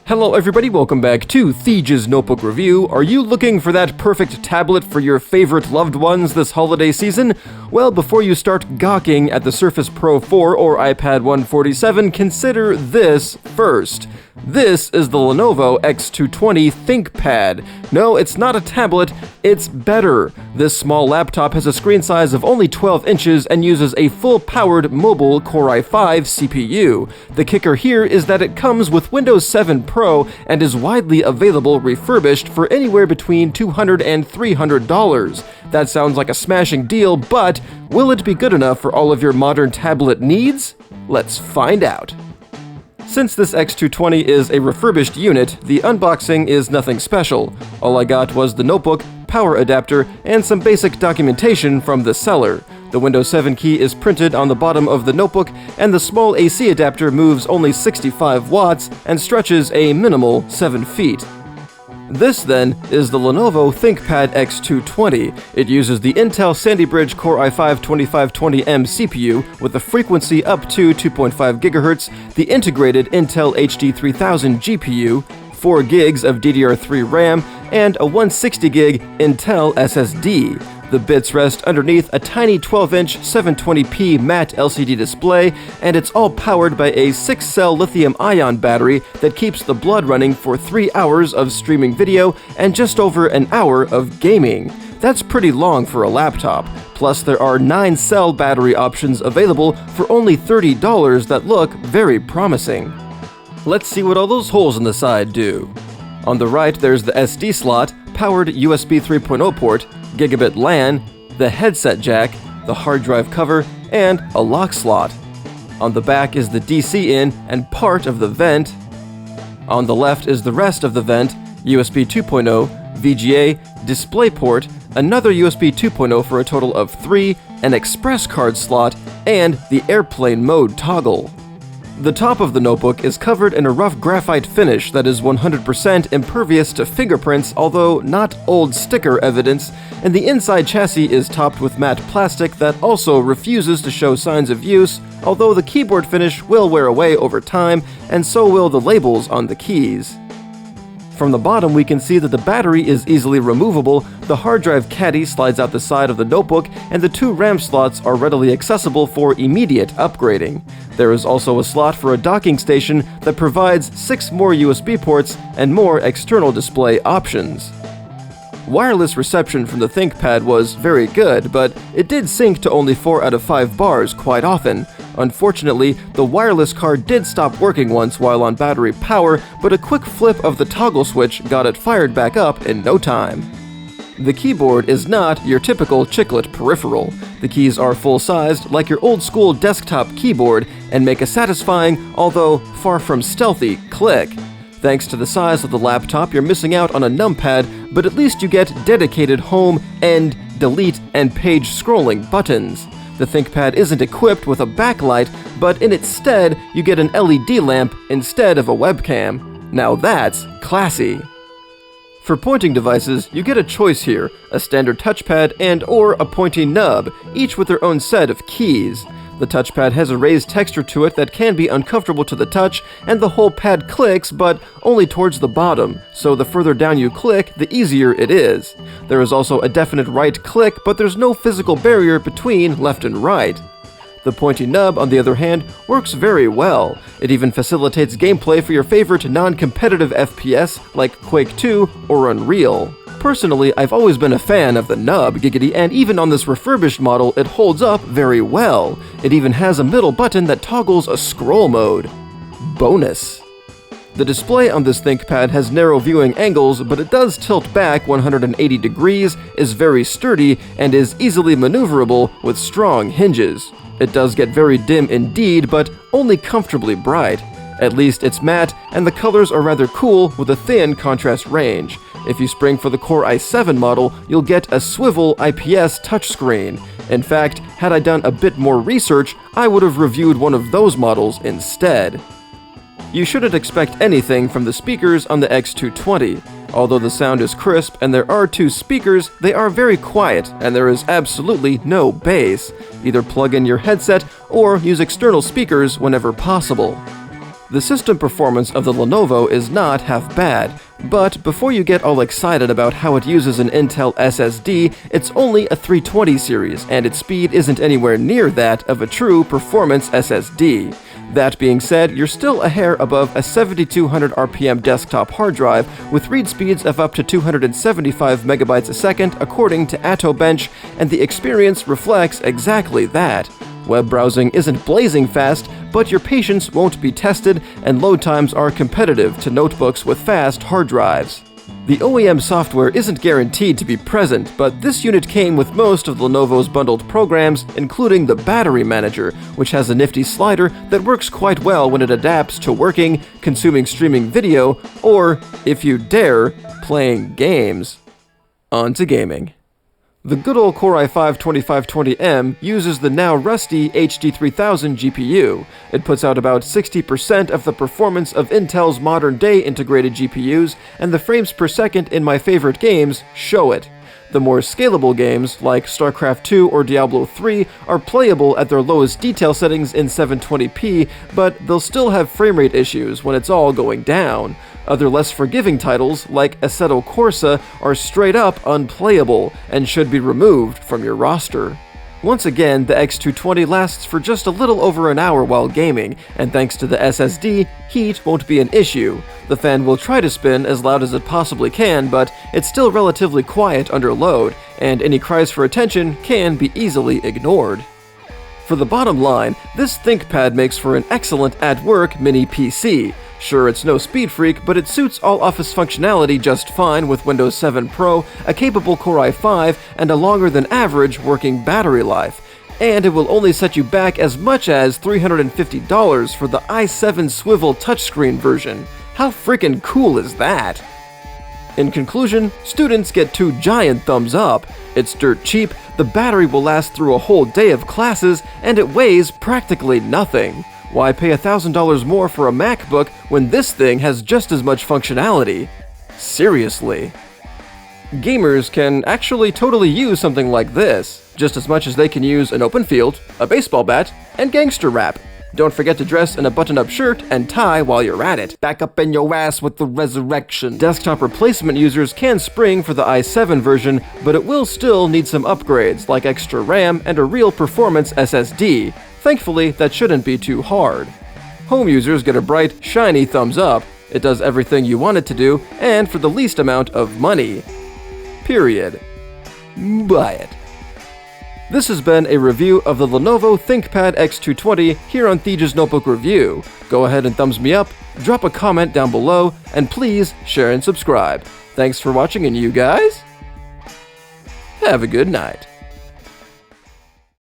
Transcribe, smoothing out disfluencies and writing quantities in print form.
Hello everybody, welcome back to Theje's Notebook Review. Are you looking for that perfect tablet for your favorite loved ones this holiday season? Well, before you start gawking at the Surface Pro 4 or iPad 147, consider this first. This is the Lenovo X220 Thinkpad. No, it's not a tablet, it's better. This small laptop has a screen size of only 12 inches and uses a full-powered mobile Core i5 CPU. The kicker here is that it comes with Windows 7 Pro and is widely available refurbished for anywhere between $200 and $300. That sounds like a smashing deal, but will it be good enough for all of your modern tablet needs? Let's find out. Since this X220 is a refurbished unit, the unboxing is nothing special. All I got was the notebook, power adapter, and some basic documentation from the seller. The Windows 7 key is printed on the bottom of the notebook, and the small AC adapter moves only 65 watts and stretches a minimal 7 feet. This, then, is the Lenovo Thinkpad X220. It uses the Intel Sandy Bridge Core i5 2520M CPU with a frequency up to 2.5 GHz, the integrated Intel HD 3000 GPU, 4 gigs of DDR3 RAM, and a 160GB Intel SSD. The bits rest underneath a tiny 12-inch 720p matte LCD display, and it's all powered by a 6-cell lithium-ion battery that keeps the blood running for 3 hours of streaming video and just over an hour of gaming. That's pretty long for a laptop. Plus, there are 9-cell battery options available for only $30 that look very promising. Let's see what all those holes in the side do. On the right, there's the SD slot, powered USB 3.0 port, gigabit LAN, the headset jack, the hard drive cover, and a lock slot. On the back is the DC in and part of the vent. On the left is the rest of the vent, USB 2.0, VGA, DisplayPort, another USB 2.0 for a total of 3, an express card slot, and the airplane mode toggle. The top of the notebook is covered in a rough graphite finish that is 100% impervious to fingerprints, although not old sticker evidence, and the inside chassis is topped with matte plastic that also refuses to show signs of use, although the keyboard finish will wear away over time, and so will the labels on the keys. From the bottom, we can see that the battery is easily removable, the hard drive caddy slides out the side of the notebook, and the 2 RAM slots are readily accessible for immediate upgrading. There is also a slot for a docking station that provides 6 more USB ports and more external display options. Wireless reception from the ThinkPad was very good, but it did sync to only 4 out of 5 bars quite often. Unfortunately, the wireless card did stop working once while on battery power, but a quick flip of the toggle switch got it fired back up in no time. The keyboard is not your typical chiclet peripheral. The keys are full-sized, like your old-school desktop keyboard, and make a satisfying, although far from stealthy, click. Thanks to the size of the laptop, you're missing out on a numpad, but at least you get dedicated home, end, delete, and page scrolling buttons. The ThinkPad isn't equipped with a backlight, but in its stead, you get an LED lamp instead of a webcam. Now that's classy. For pointing devices, you get a choice here, a standard touchpad and/or a pointy nub, each with their own set of keys. The touchpad has a raised texture to it that can be uncomfortable to the touch, and the whole pad clicks, but only towards the bottom, so the further down you click, the easier it is. There is also a definite right click, but there's no physical barrier between left and right. The pointy nub, on the other hand, works very well. It even facilitates gameplay for your favorite non-competitive FPS like Quake 2 or Unreal. Personally, I've always been a fan of the nub, giggity, and even on this refurbished model, it holds up very well. It even has a middle button that toggles a scroll mode. Bonus. The display on this ThinkPad has narrow viewing angles, but it does tilt back 180 degrees, is very sturdy, and is easily maneuverable with strong hinges. It does get very dim indeed, but only comfortably bright. At least it's matte, and the colors are rather cool with a thin contrast range. If you spring for the Core i7 model, you'll get a swivel IPS touchscreen. In fact, had I done a bit more research, I would have reviewed one of those models instead. You shouldn't expect anything from the speakers on the X220. Although the sound is crisp and there are 2 speakers, they are very quiet and there is absolutely no bass. Either plug in your headset or use external speakers whenever possible. The system performance of the Lenovo is not half bad, but before you get all excited about how it uses an Intel SSD, it's only a 320 series, and its speed isn't anywhere near that of a true performance SSD. That being said, you're still a hair above a 7200 RPM desktop hard drive with read speeds of up to 275 megabytes a second according to AtoBench, and the experience reflects exactly that. Web browsing isn't blazing fast, but your patience won't be tested, and load times are competitive to notebooks with fast hard drives. The OEM software isn't guaranteed to be present, but this unit came with most of Lenovo's bundled programs, including the Battery Manager, which has a nifty slider that works quite well when it adapts to working, consuming streaming video, or, if you dare, playing games. On to gaming. The good old Core i5-2520M uses the now rusty HD3000 GPU. It puts out about 60% of the performance of Intel's modern-day integrated GPUs, and the frames per second in my favorite games show it. The more scalable games, like StarCraft 2 or Diablo 3, are playable at their lowest detail settings in 720p, but they'll still have framerate issues when it's all going down. Other less forgiving titles, like Assetto Corsa, are straight up unplayable and should be removed from your roster. Once again, the X220 lasts for just a little over an hour while gaming, and thanks to the SSD, heat won't be an issue. The fan will try to spin as loud as it possibly can, but it's still relatively quiet under load, and any cries for attention can be easily ignored. For the bottom line, this ThinkPad makes for an excellent at-work mini PC. Sure, it's no speed freak, but it suits all office functionality just fine with Windows 7 Pro, a capable Core i5, and a longer than average working battery life. And it will only set you back as much as $350 for the i7 swivel touchscreen version. How freaking cool is that? In conclusion, students get 2 giant thumbs up. It's dirt cheap, the battery will last through a whole day of classes, and it weighs practically nothing. Why pay $1,000 more for a MacBook when this thing has just as much functionality? Seriously. Gamers can actually totally use something like this, just as much as they can use an open field, a baseball bat, and gangster rap. Don't forget to dress in a button-up shirt and tie while you're at it. Back up in your ass with the resurrection. Desktop replacement users can spring for the i7 version, but it will still need some upgrades like extra RAM and a real performance SSD. Thankfully, that shouldn't be too hard. Home users get a bright, shiny thumbs up. It does everything you want it to do, and for the least amount of money. Period. Buy it. This has been a review of the Lenovo Thinkpad X220 here on Theje's Notebook Review. Go ahead and thumbs me up, drop a comment down below, and please share and subscribe. Thanks for watching, and you guys have a good night.